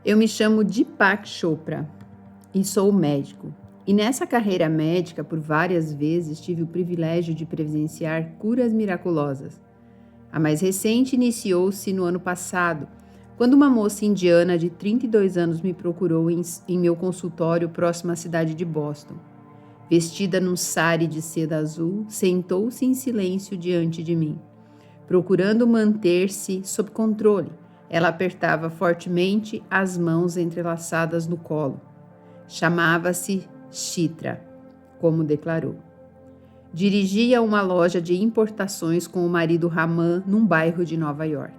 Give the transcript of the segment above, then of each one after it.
Eu me chamo Deepak Chopra e sou médico. E nessa carreira médica, por várias vezes, tive o privilégio de presenciar curas miraculosas. A mais recente iniciou-se no ano passado, quando uma moça indiana de 32 anos me procurou em meu consultório próximo à cidade de Boston. Vestida num sari de seda azul, sentou-se em silêncio diante de mim. Procurando manter-se sob controle, ela apertava fortemente as mãos entrelaçadas no colo. Chamava-se Chitra, como declarou. Dirigia uma loja de importações com o marido Raman num bairro de Nova York.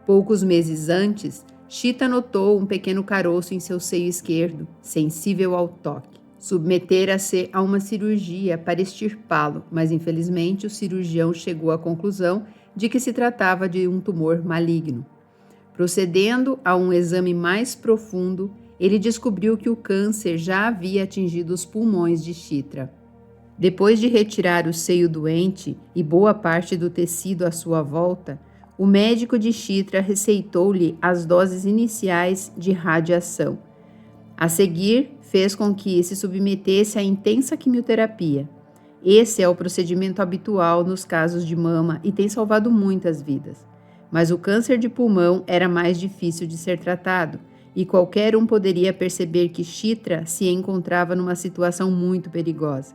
Poucos meses antes, Chitra notou um pequeno caroço em seu seio esquerdo, sensível ao toque. Submetera-se a uma cirurgia para extirpá-lo, mas infelizmente o cirurgião chegou à conclusão de que se tratava de um tumor maligno. Procedendo a um exame mais profundo, ele descobriu que o câncer já havia atingido os pulmões de Chitra. Depois de retirar o seio doente e boa parte do tecido à sua volta, o médico de Chitra receitou-lhe as doses iniciais de radiação. A seguir, fez com que se submetesse à intensa quimioterapia. Esse é o procedimento habitual nos casos de mama e tem salvado muitas vidas. Mas o câncer de pulmão era mais difícil de ser tratado, e qualquer um poderia perceber que Chitra se encontrava numa situação muito perigosa.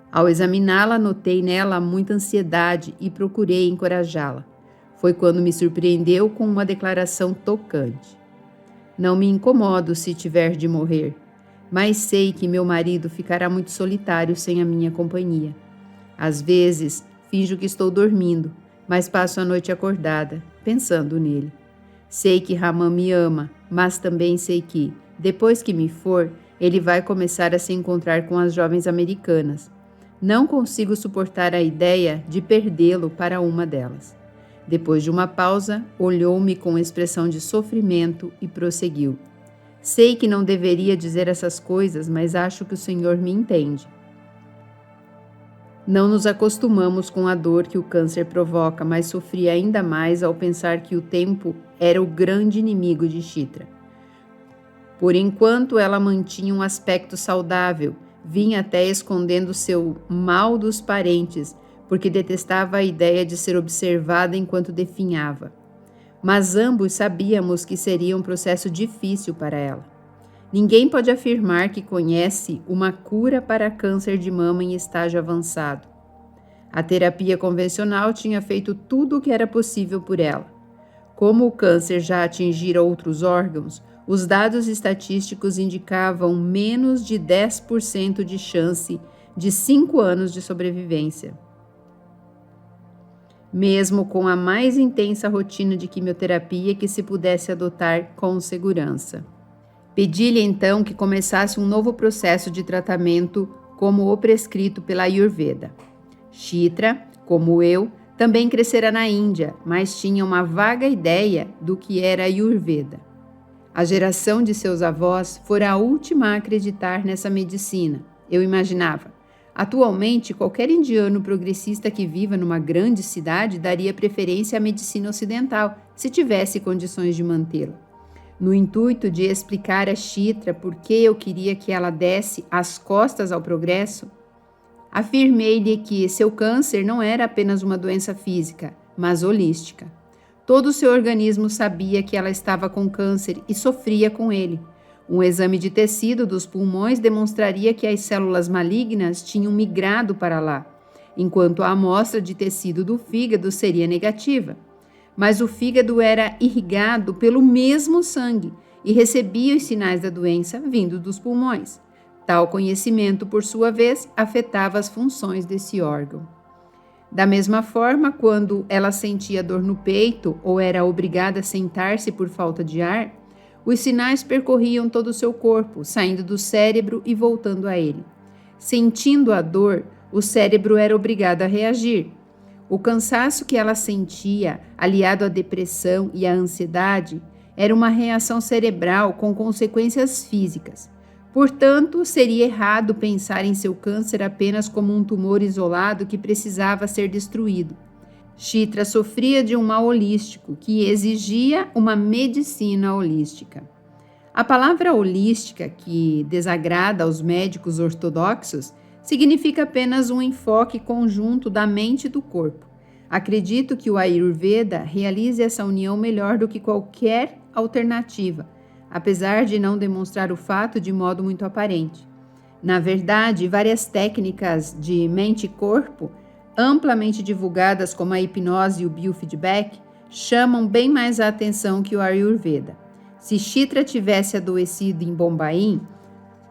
Ao examiná-la, notei nela muita ansiedade e procurei encorajá-la. Foi quando me surpreendeu com uma declaração tocante. Não me incomodo se tiver de morrer, mas sei que meu marido ficará muito solitário sem a minha companhia. Às vezes, finjo que estou dormindo, mas passo a noite acordada, pensando nele. Sei que Raman me ama, mas também sei que, depois que me for, ele vai começar a se encontrar com as jovens americanas. Não consigo suportar a ideia de perdê-lo para uma delas. Depois de uma pausa, olhou-me com expressão de sofrimento e prosseguiu. Sei que não deveria dizer essas coisas, mas acho que o Senhor me entende. Não nos acostumamos com a dor que o câncer provoca, mas sofri ainda mais ao pensar que o tempo era o grande inimigo de Chitra. Por enquanto ela mantinha um aspecto saudável, vinha até escondendo seu mal dos parentes, porque detestava a ideia de ser observada enquanto definhava. Mas ambos sabíamos que seria um processo difícil para ela. Ninguém pode afirmar que conhece uma cura para câncer de mama em estágio avançado. A terapia convencional tinha feito tudo o que era possível por ela. Como o câncer já atingira outros órgãos, os dados estatísticos indicavam menos de 10% de chance de 5 anos de sobrevivência. Mesmo com a mais intensa rotina de quimioterapia que se pudesse adotar com segurança. Pedi-lhe então que começasse um novo processo de tratamento como o prescrito pela Ayurveda. Chitra, como eu, também crescera na Índia, mas tinha uma vaga ideia do que era Ayurveda. A geração de seus avós fora a última a acreditar nessa medicina, eu imaginava. Atualmente, qualquer indiano progressista que viva numa grande cidade daria preferência à medicina ocidental, se tivesse condições de mantê-la. No intuito de explicar a Chitra por que eu queria que ela desse as costas ao progresso, afirmei-lhe que seu câncer não era apenas uma doença física, mas holística. Todo o seu organismo sabia que ela estava com câncer e sofria com ele. Um exame de tecido dos pulmões demonstraria que as células malignas tinham migrado para lá, enquanto a amostra de tecido do fígado seria negativa. Mas o fígado era irrigado pelo mesmo sangue e recebia os sinais da doença vindo dos pulmões. Tal conhecimento, por sua vez, afetava as funções desse órgão. Da mesma forma, quando ela sentia dor no peito ou era obrigada a sentar-se por falta de ar, os sinais percorriam todo o seu corpo, saindo do cérebro e voltando a ele. Sentindo a dor, o cérebro era obrigado a reagir. O cansaço que ela sentia, aliado à depressão e à ansiedade, era uma reação cerebral com consequências físicas. Portanto, seria errado pensar em seu câncer apenas como um tumor isolado que precisava ser destruído. Chitra sofria de um mal holístico que exigia uma medicina holística. A palavra holística, que desagrada aos médicos ortodoxos, significa apenas um enfoque conjunto da mente e do corpo. Acredito que o Ayurveda realize essa união melhor do que qualquer alternativa, apesar de não demonstrar o fato de modo muito aparente. Na verdade, várias técnicas de mente e corpo, amplamente divulgadas como a hipnose e o biofeedback, chamam bem mais a atenção que o Ayurveda. Se Chitra tivesse adoecido em Bombaim,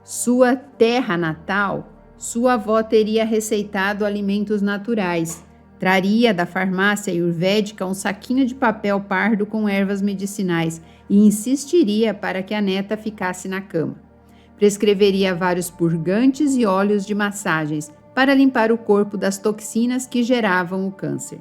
sua terra natal, sua avó teria receitado alimentos naturais. Traria da farmácia ayurvédica um saquinho de papel pardo com ervas medicinais e insistiria para que a neta ficasse na cama. Prescreveria vários purgantes e óleos de massagens para limpar o corpo das toxinas que geravam o câncer.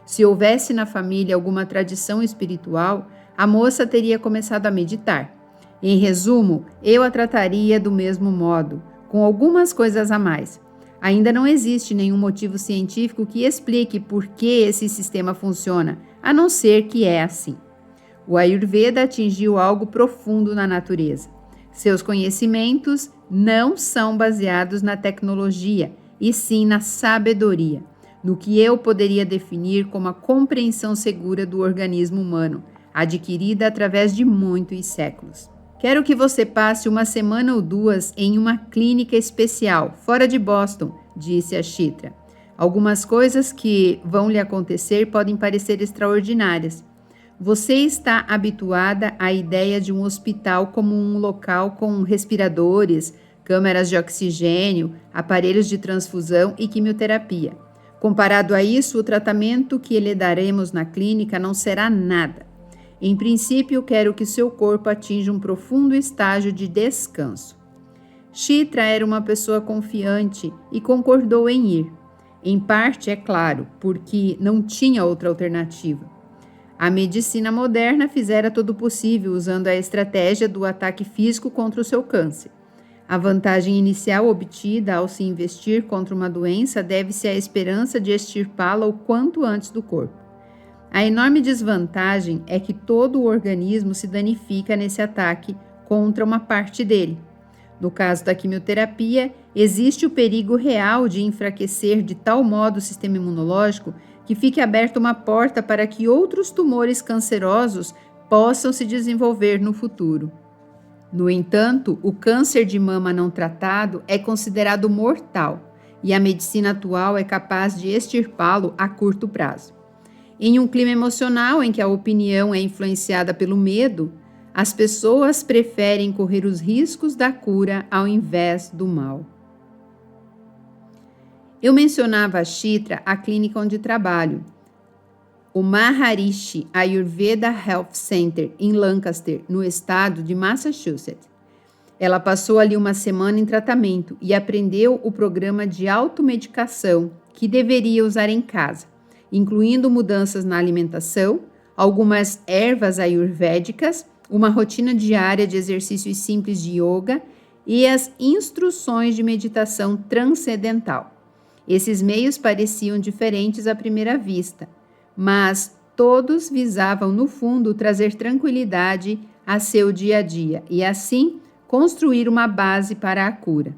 Se houvesse na família alguma tradição espiritual, a moça teria começado a meditar. Em resumo, eu a trataria do mesmo modo, com algumas coisas a mais. Ainda não existe nenhum motivo científico que explique por que esse sistema funciona, a não ser que é assim. O Ayurveda atingiu algo profundo na natureza. Seus conhecimentos não são baseados na tecnologia, e sim na sabedoria, no que eu poderia definir como a compreensão segura do organismo humano, adquirida através de muitos séculos. Quero que você passe uma semana ou duas em uma clínica especial, fora de Boston, disse a Chitra. Algumas coisas que vão lhe acontecer podem parecer extraordinárias. Você está habituada à ideia de um hospital como um local com respiradores, câmeras de oxigênio, aparelhos de transfusão e quimioterapia. Comparado a isso, o tratamento que lhe daremos na clínica não será nada. Em princípio, quero que seu corpo atinja um profundo estágio de descanso. Chitra era uma pessoa confiante e concordou em ir. Em parte, é claro, porque não tinha outra alternativa. A medicina moderna fizera todo o possível usando a estratégia do ataque físico contra o seu câncer. A vantagem inicial obtida ao se investir contra uma doença deve-se à esperança de extirpá-la o quanto antes do corpo. A enorme desvantagem é que todo o organismo se danifica nesse ataque contra uma parte dele. No caso da quimioterapia, existe o perigo real de enfraquecer de tal modo o sistema imunológico que fique aberta uma porta para que outros tumores cancerosos possam se desenvolver no futuro. No entanto, o câncer de mama não tratado é considerado mortal e a medicina atual é capaz de extirpá-lo a curto prazo. Em um clima emocional em que a opinião é influenciada pelo medo, as pessoas preferem correr os riscos da cura ao invés do mal. Eu mencionava a Chitra a clínica onde trabalho, o Maharishi Ayurveda Health Center, em Lancaster, no estado de Massachusetts. Ela passou ali uma semana em tratamento e aprendeu o programa de automedicação que deveria usar em casa, incluindo mudanças na alimentação, algumas ervas ayurvédicas, uma rotina diária de exercícios simples de yoga e as instruções de meditação transcendental. Esses meios pareciam diferentes à primeira vista, mas todos visavam, no fundo, trazer tranquilidade a seu dia a dia e, assim, construir uma base para a cura.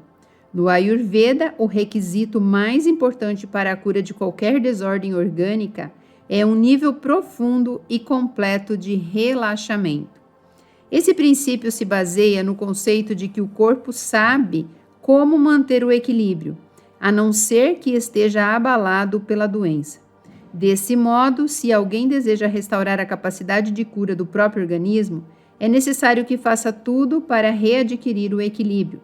No Ayurveda, o requisito mais importante para a cura de qualquer desordem orgânica é um nível profundo e completo de relaxamento. Esse princípio se baseia no conceito de que o corpo sabe como manter o equilíbrio, a não ser que esteja abalado pela doença. Desse modo, se alguém deseja restaurar a capacidade de cura do próprio organismo, é necessário que faça tudo para readquirir o equilíbrio.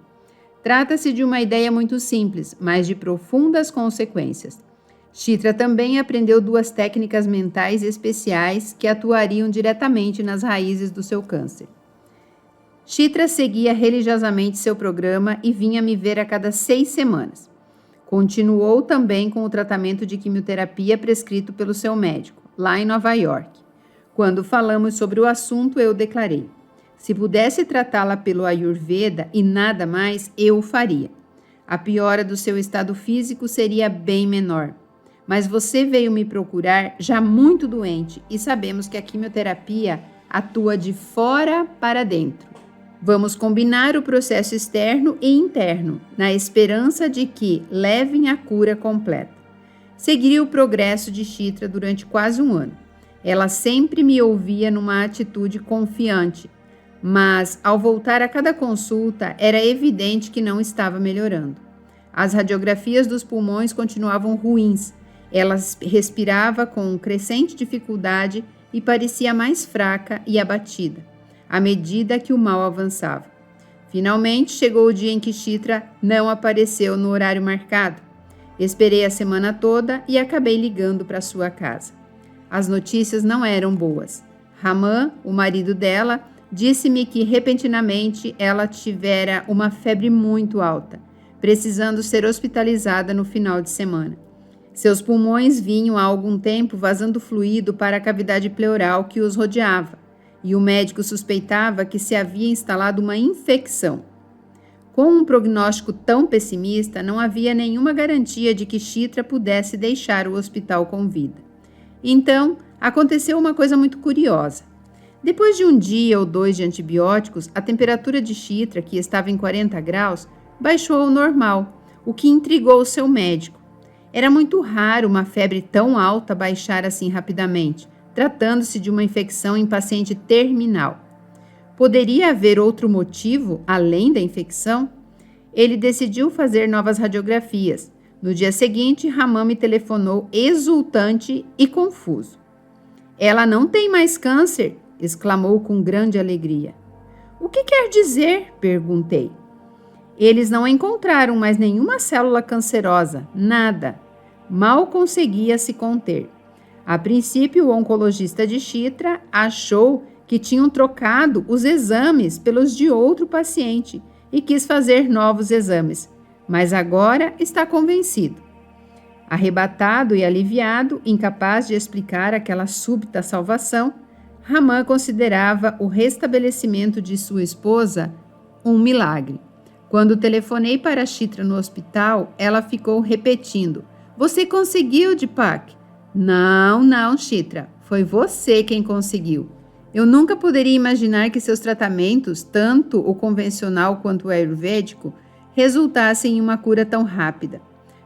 Trata-se de uma ideia muito simples, mas de profundas consequências. Chitra também aprendeu 2 técnicas mentais especiais que atuariam diretamente nas raízes do seu câncer. Chitra seguia religiosamente seu programa e vinha me ver a cada 6 semanas. Continuou também com o tratamento de quimioterapia prescrito pelo seu médico, lá em Nova York. Quando falamos sobre o assunto, eu declarei: se pudesse tratá-la pelo Ayurveda e nada mais, eu o faria. A piora do seu estado físico seria bem menor. Mas você veio me procurar já muito doente e sabemos que a quimioterapia atua de fora para dentro. Vamos combinar o processo externo e interno, na esperança de que levem à cura completa. Segui o progresso de Chitra durante quase um ano. Ela sempre me ouvia numa atitude confiante, mas ao voltar a cada consulta era evidente que não estava melhorando. As radiografias dos pulmões continuavam ruins. Ela respirava com crescente dificuldade e parecia mais fraca e abatida, à medida que o mal avançava. Finalmente chegou o dia em que Chitra não apareceu no horário marcado. Esperei a semana toda e acabei ligando para sua casa. As notícias não eram boas. Raman, o marido dela, disse-me que repentinamente ela tivera uma febre muito alta, precisando ser hospitalizada no final de semana. Seus pulmões vinham há algum tempo vazando fluido para a cavidade pleural que os rodeava, e o médico suspeitava que se havia instalado uma infecção. Com um prognóstico tão pessimista, não havia nenhuma garantia de que Chitra pudesse deixar o hospital com vida. Então, aconteceu uma coisa muito curiosa. Depois de um dia ou dois de antibióticos, a temperatura de Chitra, que estava em 40 graus, baixou ao normal, o que intrigou seu médico. Era muito raro uma febre tão alta baixar assim rapidamente, tratando-se de uma infecção em paciente terminal. Poderia haver outro motivo além da infecção? Ele decidiu fazer novas radiografias. No dia seguinte, Raman me telefonou exultante e confuso. "Ela não tem mais câncer", exclamou com grande alegria. "O que quer dizer?" perguntei. "Eles não encontraram mais nenhuma célula cancerosa, nada. Mal conseguia se conter. A princípio, o oncologista de Chitra achou que tinham trocado os exames pelos de outro paciente e quis fazer novos exames, mas agora está convencido." Arrebatado e aliviado, incapaz de explicar aquela súbita salvação, Raman considerava o restabelecimento de sua esposa um milagre. Quando telefonei para Chitra no hospital, ela ficou repetindo: "Você conseguiu, Deepak?" Não, Chitra. Foi você quem conseguiu. Eu nunca poderia imaginar que seus tratamentos, tanto o convencional quanto o ayurvédico, resultassem em uma cura tão rápida.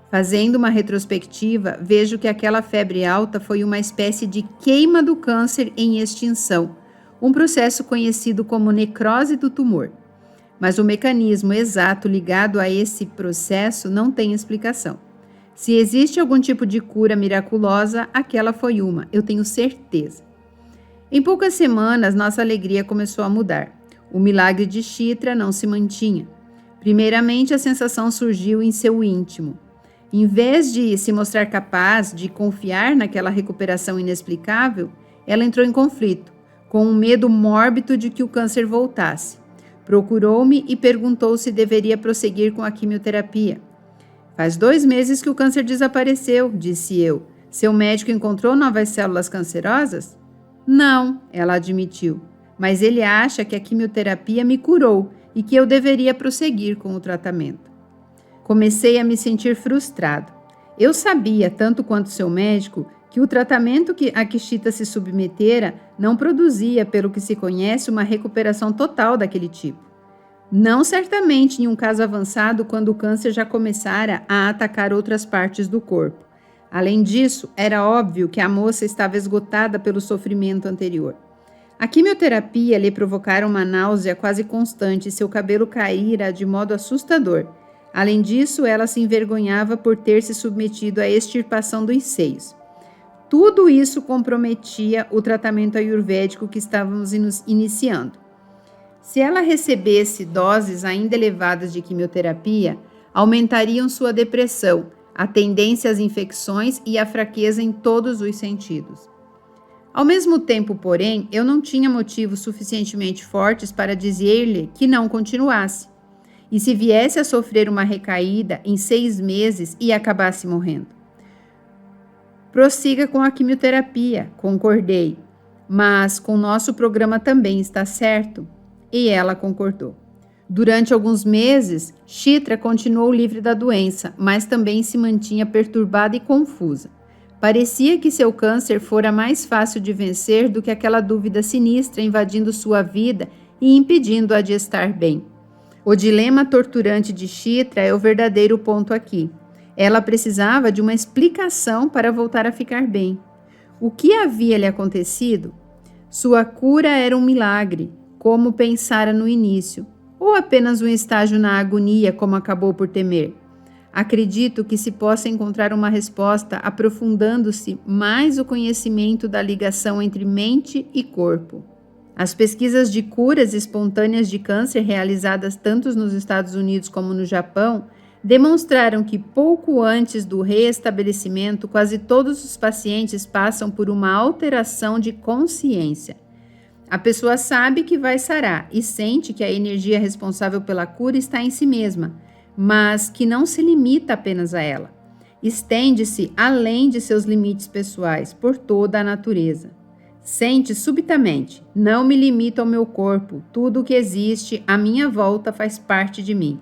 Fazendo uma retrospectiva, vejo que aquela febre alta foi uma espécie de queima do câncer em extinção, um processo conhecido como necrose do tumor. Mas o mecanismo exato ligado a esse processo não tem explicação. Se existe algum tipo de cura miraculosa, aquela foi uma, eu tenho certeza. Em poucas semanas, nossa alegria começou a mudar. O milagre de Chitra não se mantinha. Primeiramente, a sensação surgiu em seu íntimo. Em vez de se mostrar capaz de confiar naquela recuperação inexplicável, ela entrou em conflito, com um medo mórbido de que o câncer voltasse. Procurou-me e perguntou se deveria prosseguir com a quimioterapia. "Faz 2 meses que o câncer desapareceu", disse eu. "Seu médico encontrou novas células cancerosas?" "Não", ela admitiu, "mas ele acha que a quimioterapia me curou e que eu deveria prosseguir com o tratamento." Comecei a me sentir frustrado. Eu sabia, tanto quanto seu médico, que o tratamento a que Chitra se submetera não produzia, pelo que se conhece, uma recuperação total daquele tipo. Não certamente em um caso avançado quando o câncer já começara a atacar outras partes do corpo. Além disso, era óbvio que a moça estava esgotada pelo sofrimento anterior. A quimioterapia lhe provocara uma náusea quase constante e seu cabelo caíra de modo assustador. Além disso, ela se envergonhava por ter se submetido à extirpação dos seios. Tudo isso comprometia o tratamento ayurvédico que estávamos iniciando. Se ela recebesse doses ainda elevadas de quimioterapia, aumentariam sua depressão, a tendência às infecções e a fraqueza em todos os sentidos. Ao mesmo tempo, porém, eu não tinha motivos suficientemente fortes para dizer-lhe que não continuasse. E se viesse a sofrer uma recaída em 6 meses e acabasse morrendo? "Prossiga com a quimioterapia", concordei. "Mas com nosso programa também está certo?" E ela concordou. Durante alguns meses, Chitra continuou livre da doença, mas também se mantinha perturbada e confusa. Parecia que seu câncer fora mais fácil de vencer do que aquela dúvida sinistra invadindo sua vida e impedindo-a de estar bem. O dilema torturante de Chitra é o verdadeiro ponto aqui. Ela precisava de uma explicação para voltar a ficar bem. O que havia lhe acontecido? Sua cura era um milagre, como pensara no início, ou apenas um estágio na agonia, como acabou por temer? Acredito que se possa encontrar uma resposta aprofundando-se mais o conhecimento da ligação entre mente e corpo. As pesquisas de curas espontâneas de câncer realizadas tanto nos Estados Unidos como no Japão demonstraram que pouco antes do reestabelecimento, quase todos os pacientes passam por uma alteração de consciência. A pessoa sabe que vai sarar e sente que a energia responsável pela cura está em si mesma, mas que não se limita apenas a ela. Estende-se além de seus limites pessoais, por toda a natureza. Sente subitamente: não me limito ao meu corpo, tudo o que existe à minha volta faz parte de mim.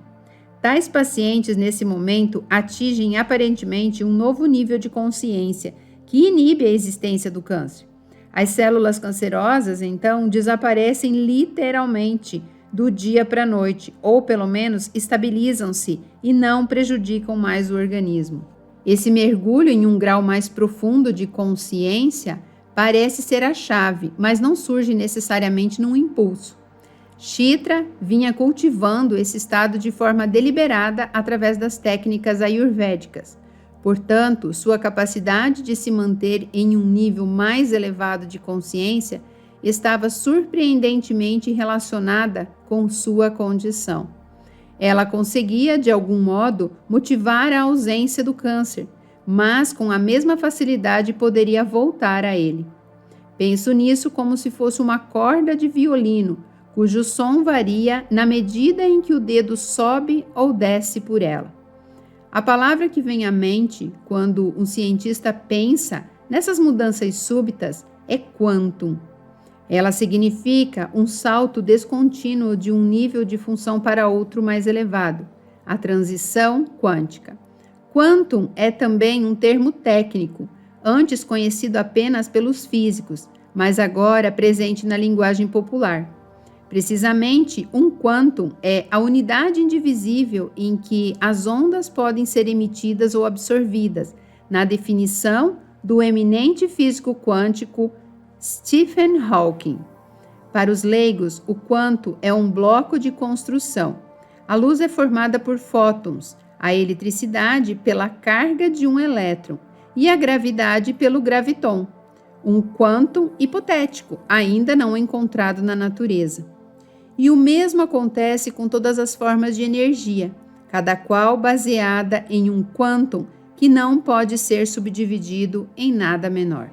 Tais pacientes, nesse momento, atingem aparentemente um novo nível de consciência que inibe a existência do câncer. As células cancerosas, então, desaparecem literalmente do dia para a noite, ou pelo menos estabilizam-se e não prejudicam mais o organismo. Esse mergulho em um grau mais profundo de consciência parece ser a chave, mas não surge necessariamente num impulso. Chitra vinha cultivando esse estado de forma deliberada através das técnicas ayurvédicas. Portanto, sua capacidade de se manter em um nível mais elevado de consciência estava surpreendentemente relacionada com sua condição. Ela conseguia, de algum modo, motivar a ausência do câncer, mas com a mesma facilidade poderia voltar a ele. Penso nisso como se fosse uma corda de violino, cujo som varia na medida em que o dedo sobe ou desce por ela. A palavra que vem à mente quando um cientista pensa nessas mudanças súbitas é quantum. Ela significa um salto descontínuo de um nível de função para outro mais elevado, a transição quântica. Quantum é também um termo técnico, antes conhecido apenas pelos físicos, mas agora presente na linguagem popular. Precisamente, um quantum é a unidade indivisível em que as ondas podem ser emitidas ou absorvidas, na definição do eminente físico quântico Stephen Hawking. Para os leigos, o quantum é um bloco de construção. A luz é formada por fótons, a eletricidade pela carga de um elétron e a gravidade pelo graviton, um quantum hipotético, ainda não encontrado na natureza. E o mesmo acontece com todas as formas de energia, cada qual baseada em um quantum que não pode ser subdividido em nada menor.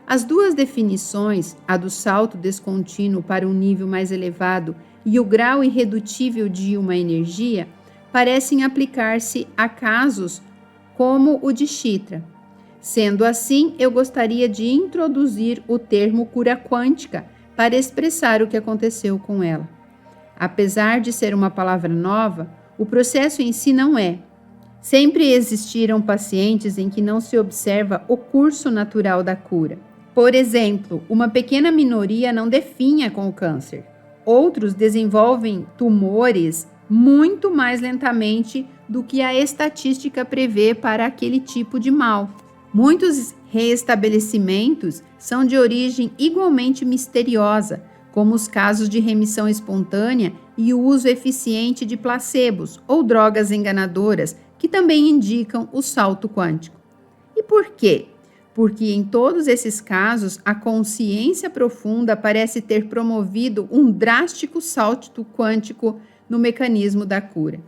As duas definições, a do salto descontínuo para um nível mais elevado e o grau irredutível de uma energia, parecem aplicar-se a casos como o de Chitra. Sendo assim, eu gostaria de introduzir o termo cura quântica para expressar o que aconteceu com ela. Apesar de ser uma palavra nova, o processo em si não é. Sempre existiram pacientes em que não se observa o curso natural da cura. Por exemplo, uma pequena minoria não definha com o câncer. Outros desenvolvem tumores muito mais lentamente do que a estatística prevê para aquele tipo de mal. Muitos reestabelecimentos são de origem igualmente misteriosa, como os casos de remissão espontânea e o uso eficiente de placebos ou drogas enganadoras, que também indicam o salto quântico. E por quê? Porque em todos esses casos, a consciência profunda parece ter promovido um drástico salto quântico no mecanismo da cura.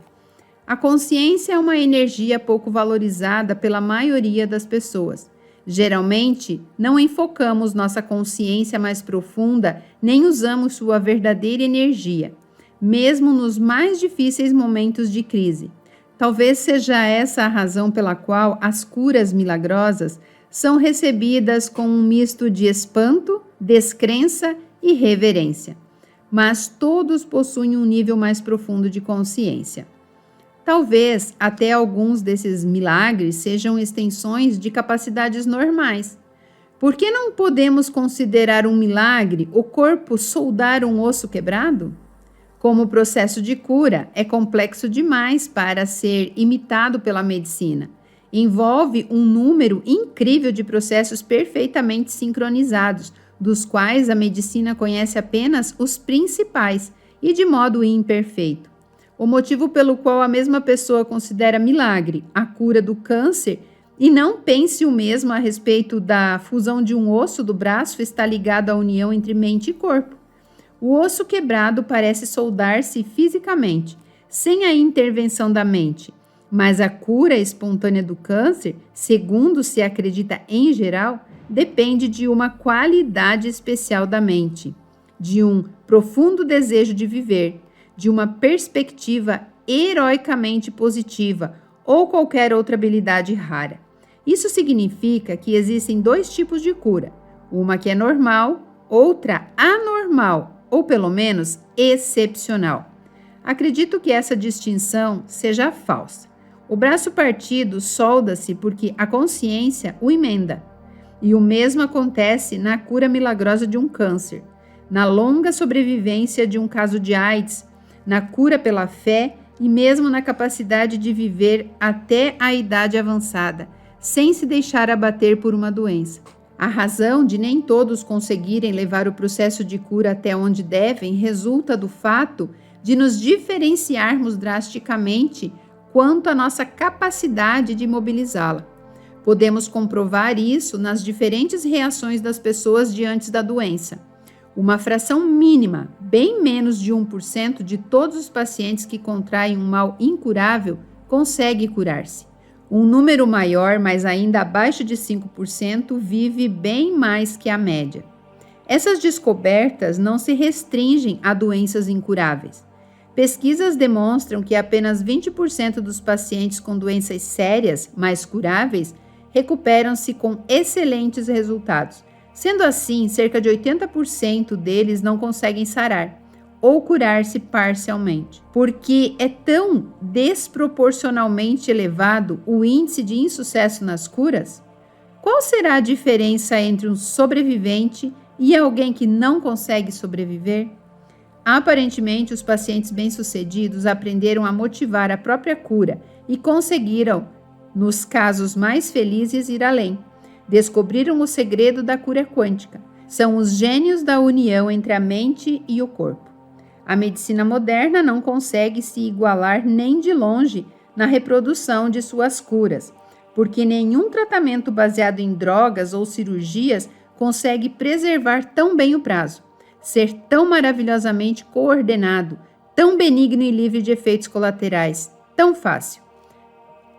A consciência é uma energia pouco valorizada pela maioria das pessoas. Geralmente, não enfocamos nossa consciência mais profunda, nem usamos sua verdadeira energia, mesmo nos mais difíceis momentos de crise. Talvez seja essa a razão pela qual as curas milagrosas são recebidas com um misto de espanto, descrença e reverência. Mas todos possuem um nível mais profundo de consciência. Talvez até alguns desses milagres sejam extensões de capacidades normais. Por que não podemos considerar um milagre o corpo soldar um osso quebrado? Como o processo de cura é complexo demais para ser imitado pela medicina. Envolve um número incrível de processos perfeitamente sincronizados, dos quais a medicina conhece apenas os principais e de modo imperfeito. O motivo pelo qual a mesma pessoa considera milagre a cura do câncer e não pense o mesmo a respeito da fusão de um osso do braço está ligado à união entre mente e corpo. O osso quebrado parece soldar-se fisicamente, sem a intervenção da mente, mas a cura espontânea do câncer, segundo se acredita em geral, depende de uma qualidade especial da mente, de um profundo desejo de viver, de uma perspectiva heroicamente positiva ou qualquer outra habilidade rara. Isso significa que existem dois tipos de cura, uma que é normal, outra anormal, ou pelo menos excepcional. Acredito que essa distinção seja falsa. O braço partido solda-se porque a consciência o emenda. E o mesmo acontece na cura milagrosa de um câncer, na longa sobrevivência de um caso de AIDS, na cura pela fé e mesmo na capacidade de viver até a idade avançada, sem se deixar abater por uma doença. A razão de nem todos conseguirem levar o processo de cura até onde devem resulta do fato de nos diferenciarmos drasticamente quanto à nossa capacidade de mobilizá-la. Podemos comprovar isso nas diferentes reações das pessoas diante da doença. Uma fração mínima, bem menos de 1% de todos os pacientes que contraem um mal incurável, consegue curar-se. Um número maior, mas ainda abaixo de 5%, vive bem mais que a média. Essas descobertas não se restringem a doenças incuráveis. Pesquisas demonstram que apenas 20% dos pacientes com doenças sérias, mais curáveis, recuperam-se com excelentes resultados. Sendo assim, cerca de 80% deles não conseguem sarar ou curar-se parcialmente. Porque é tão desproporcionalmente elevado o índice de insucesso nas curas? Qual será a diferença entre um sobrevivente e alguém que não consegue sobreviver? Aparentemente, os pacientes bem-sucedidos aprenderam a motivar a própria cura e conseguiram, nos casos mais felizes, ir além. Descobriram o segredo da cura quântica. São os gênios da união entre a mente e o corpo. A medicina moderna não consegue se igualar nem de longe na reprodução de suas curas, porque nenhum tratamento baseado em drogas ou cirurgias consegue preservar tão bem o prazo, ser tão maravilhosamente coordenado, tão benigno e livre de efeitos colaterais, tão fácil.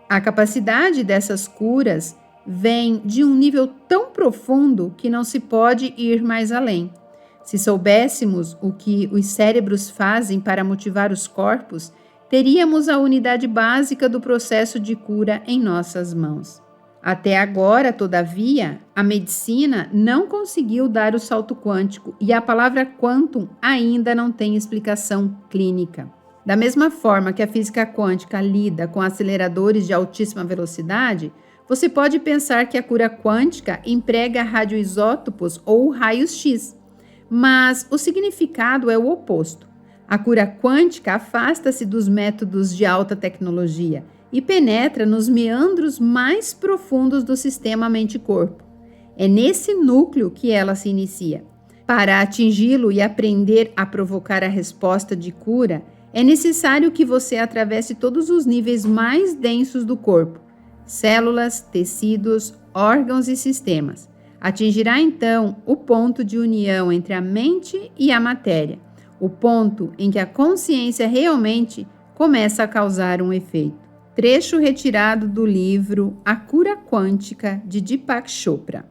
A capacidade dessas curas vem de um nível tão profundo que não se pode ir mais além. Se soubéssemos o que os cérebros fazem para motivar os corpos, teríamos a unidade básica do processo de cura em nossas mãos. Até agora, todavia, a medicina não conseguiu dar o salto quântico e a palavra quantum ainda não tem explicação clínica. Da mesma forma que a física quântica lida com aceleradores de altíssima velocidade, você pode pensar que a cura quântica emprega radioisótopos ou raios-x. Mas o significado é o oposto. A cura quântica afasta-se dos métodos de alta tecnologia e penetra nos meandros mais profundos do sistema mente-corpo. É nesse núcleo que ela se inicia. Para atingi-lo e aprender a provocar a resposta de cura, é necessário que você atravesse todos os níveis mais densos do corpo, células, tecidos, órgãos e sistemas. Atingirá então o ponto de união entre a mente e a matéria, o ponto em que a consciência realmente começa a causar um efeito. Trecho retirado do livro A Cura Quântica, de Deepak Chopra.